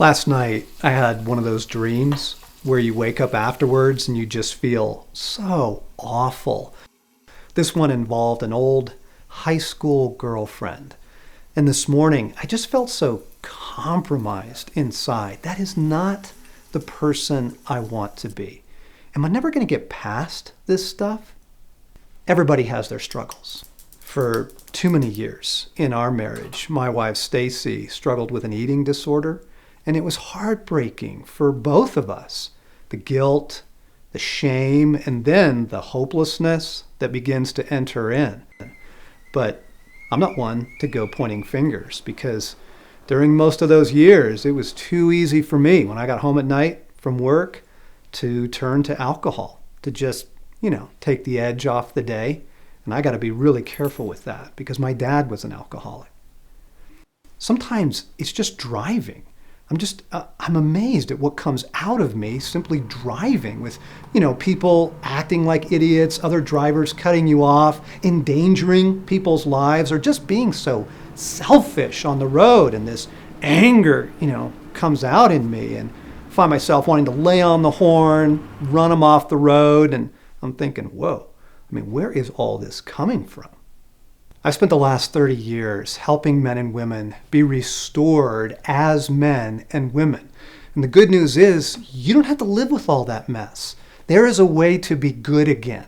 Last night, I had one of those dreams where you wake up afterwards and you just feel so awful. This one involved an old high school girlfriend. And this morning, I just felt so compromised inside. That is not the person I want to be. Am I never going to get past this stuff? Everybody has their struggles. For too many years in our marriage, my wife Stacy struggled with an eating disorder, and it was heartbreaking for both of us. The guilt, the shame, and then the hopelessness that begins to enter in. But I'm not one to go pointing fingers, because during most of those years, it was too easy for me when I got home at night from work to turn to alcohol, to just, take the edge off the day. And I got to be really careful with that because my dad was an alcoholic. Sometimes it's just driving. I'm amazed at what comes out of me simply driving with, people acting like idiots, other drivers cutting you off, endangering people's lives, or just being so selfish on the road. And this anger, comes out in me, and I find myself wanting to lay on the horn, run them off the road. And I'm thinking, whoa, where is all this coming from? I've spent the last 30 years helping men and women be restored as men and women. And the good news is you don't have to live with all that mess. There is a way to be good again.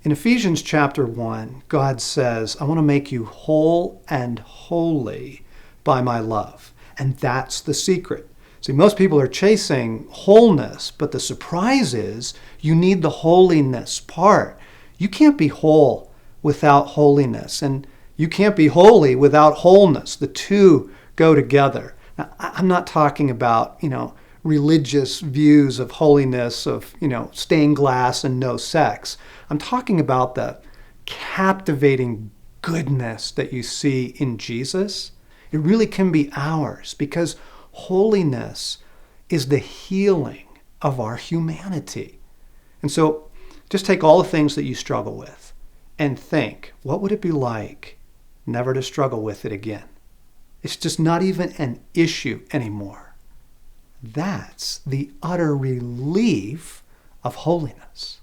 In Ephesians chapter 1, God says, I want to make you whole and holy by my love. And that's the secret. See, most people are chasing wholeness, but the surprise is you need the holiness part. You can't be whole without holiness, and you can't be holy without wholeness. The two go together. Now, I'm not talking about, religious views of holiness, of, stained glass and no sex. I'm talking about the captivating goodness that you see in Jesus. It really can be ours because holiness is the healing of our humanity. And so just take all the things that you struggle with and think, what would it be like never to struggle with it again? It's just not even an issue anymore. That's the utter relief of holiness.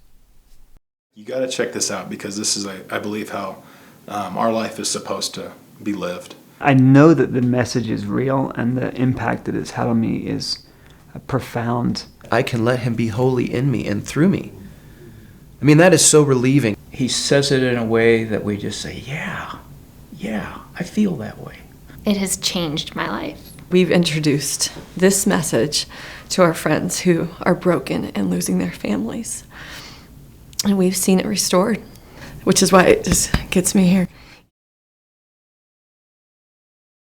You got to check this out because this is, I believe, how our life is supposed to be lived. I know that the message is real and the impact that it's had on me is profound. I can let him be holy in me and through me. That is so relieving. He says it in a way that we just say, yeah, I feel that way. It has changed my life. We've introduced this message to our friends who are broken and losing their families. And we've seen it restored, which is why it just gets me here.